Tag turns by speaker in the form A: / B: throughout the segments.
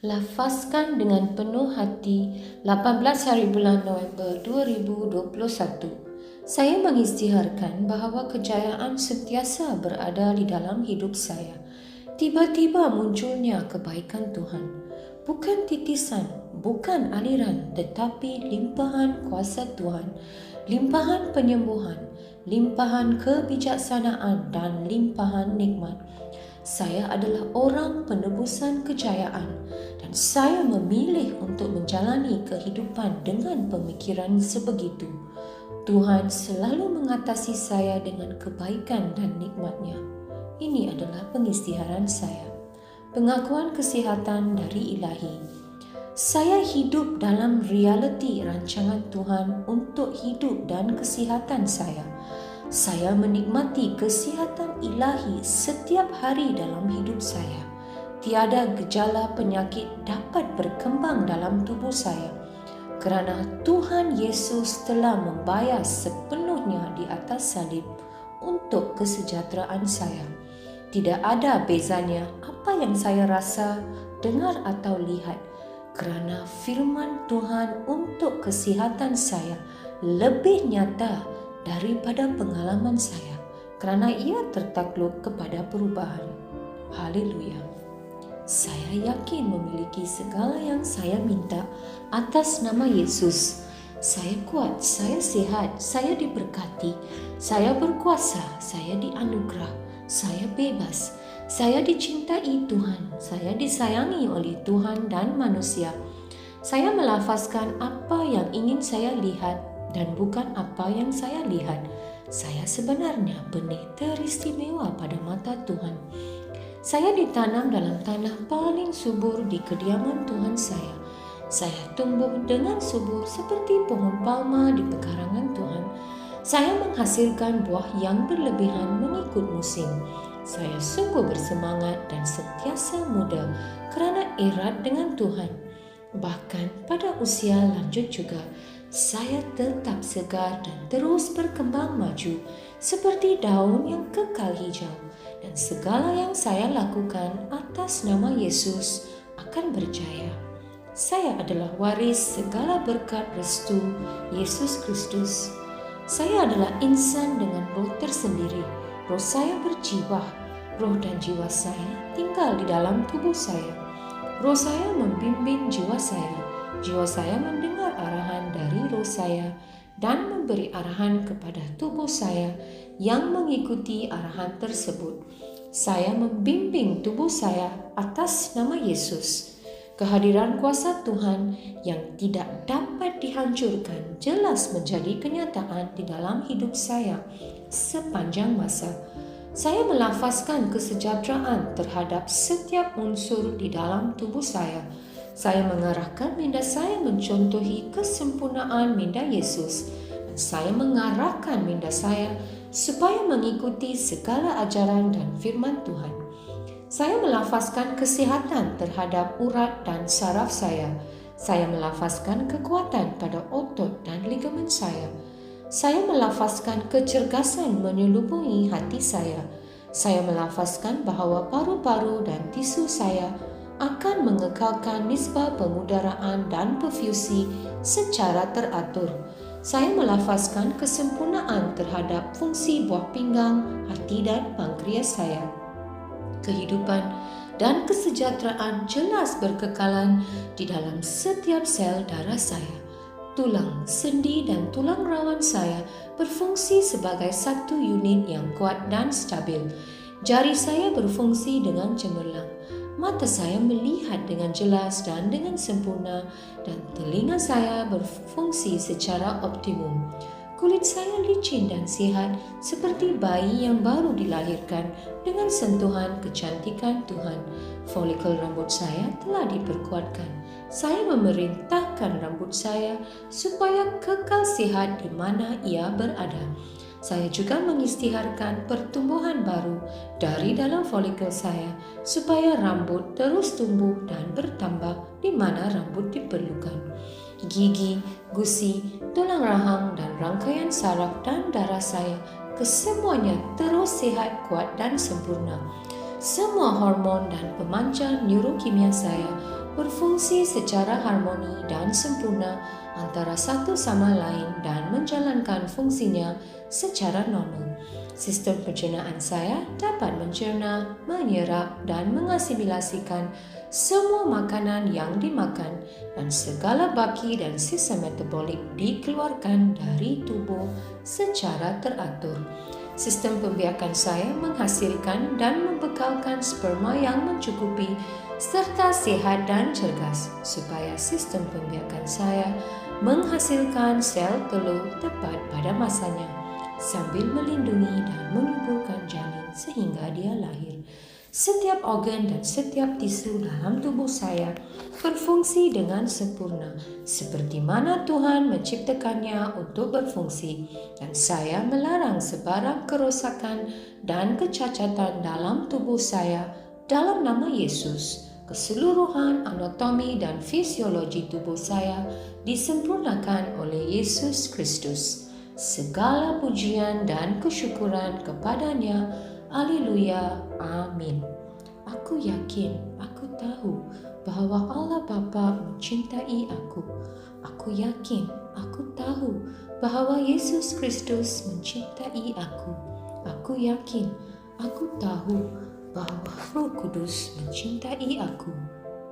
A: Lafazkan dengan penuh hati 18 hari bulan November 2021. Saya mengisytiharkan bahawa kejayaan sentiasa berada di dalam hidup saya. Tiba-tiba munculnya kebaikan Tuhan. Bukan titisan, bukan aliran, tetapi limpahan kuasa Tuhan, limpahan penyembuhan, limpahan kebijaksanaan dan limpahan nikmat. Saya adalah orang penebusan kejayaan dan saya memilih untuk menjalani kehidupan dengan pemikiran sebegitu. Tuhan selalu mengatasi saya dengan kebaikan dan nikmat-Nya. Ini adalah pengisytiharan saya. Pengakuan kesihatan dari Ilahi. Saya hidup dalam realiti rancangan Tuhan untuk hidup dan kesihatan saya. Saya menikmati kesihatan ilahi setiap hari dalam hidup saya. Tiada gejala penyakit dapat berkembang dalam tubuh saya kerana Tuhan Yesus telah membayar sepenuhnya di atas salib untuk kesejahteraan saya. Tidak ada bezanya apa yang saya rasa, dengar atau lihat kerana firman Tuhan untuk kesihatan saya lebih nyata daripada pengalaman saya kerana ia tertakluk kepada perubahan. Haleluya. Saya yakin memiliki segala yang saya minta atas nama Yesus. Saya kuat, saya sihat, saya diberkati, saya berkuasa, saya dianugerah, saya bebas, saya dicintai Tuhan, saya disayangi oleh Tuhan dan manusia. Saya melafazkan apa yang ingin saya lihat dan bukan apa yang saya lihat. Saya sebenarnya benih teristimewa pada mata Tuhan. Saya ditanam dalam tanah paling subur di kediaman Tuhan saya. Saya tumbuh dengan subur seperti pohon palma di pekarangan Tuhan. Saya menghasilkan buah yang berlebihan mengikut musim. Saya sungguh bersemangat dan sentiasa muda kerana erat dengan Tuhan. Bahkan pada usia lanjut juga, saya tetap segar dan terus berkembang maju seperti daun yang kekal hijau, dan segala yang saya lakukan atas nama Yesus akan berjaya. Saya adalah waris segala berkat restu Yesus Kristus. Saya adalah insan dengan roh tersendiri. Roh saya berjiwa, roh dan jiwa saya tinggal di dalam tubuh saya. Roh saya membimbing jiwa saya mendengar arahan dari roh saya dan memberi arahan kepada tubuh saya yang mengikuti arahan tersebut. Saya membimbing tubuh saya atas nama Yesus. Kehadiran kuasa Tuhan yang tidak dapat dihancurkan jelas menjadi kenyataan di dalam hidup saya sepanjang masa. Saya melafazkan kesejahteraan terhadap setiap unsur di dalam tubuh saya. Saya mengarahkan minda saya mencontohi kesempurnaan minda Yesus. Dan saya mengarahkan minda saya supaya mengikuti segala ajaran dan firman Tuhan. Saya melafazkan kesihatan terhadap urat dan saraf saya. Saya melafazkan kekuatan pada otot dan ligamen saya. Saya melafazkan kecergasan menyelubuhi hati saya. Saya melafazkan bahawa paru-paru dan tisu saya akan mengekalkan nisbah pemudaraan dan perfusi secara teratur. Saya melafazkan kesempurnaan terhadap fungsi buah pinggang, hati dan pankreas saya. Kehidupan dan kesejahteraan jelas berkekalan di dalam setiap sel darah saya. Tulang, sendi dan tulang rawan saya berfungsi sebagai satu unit yang kuat dan stabil. Jari saya berfungsi dengan cemerlang. Mata saya melihat dengan jelas dan dengan sempurna dan telinga saya berfungsi secara optimum. Kulit saya licin dan sihat seperti bayi yang baru dilahirkan dengan sentuhan kecantikan Tuhan. Folikel rambut saya telah diperkuatkan. Saya memerintahkan rambut saya supaya kekal sihat di mana ia berada. Saya juga mengisytiharkan pertumbuhan baru dari dalam folikel saya supaya rambut terus tumbuh dan bertambah di mana rambut diperlukan. Gigi, gusi, tulang rahang dan rangkaian saraf dan darah saya kesemuanya terus sihat, kuat dan sempurna. Semua hormon dan pemancar neurokimia saya berfungsi secara harmoni dan sempurna antara satu sama lain dan menjalankan fungsinya secara normal. Sistem pencernaan saya dapat mencerna, menyerap dan mengasimilasikan semua makanan yang dimakan dan segala baki dan sisa metabolik dikeluarkan dari tubuh secara teratur. Sistem pembiakan saya menghasilkan dan membekalkan sperma yang mencukupi serta sehat dan cergas supaya sistem pembiakan saya menghasilkan sel telur tepat pada masanya sambil melindungi dan menyuburkan janin sehingga dia lahir. Setiap organ dan setiap tisu dalam tubuh saya berfungsi dengan sempurna seperti mana Tuhan menciptakannya untuk berfungsi, dan saya melarang sebarang kerosakan dan kecacatan dalam tubuh saya dalam nama Yesus. Keseluruhan anatomi dan fisiologi tubuh saya disempurnakan oleh Yesus Kristus. Segala pujian dan kesyukuran kepadanya. Haleluya, amin. Aku yakin, aku tahu bahwa Allah Bapa mencintai aku. Aku yakin, aku tahu bahwa Yesus Kristus mencintai aku. Aku yakin, aku tahu bahwa Roh Kudus mencintai aku.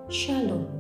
A: Shalom.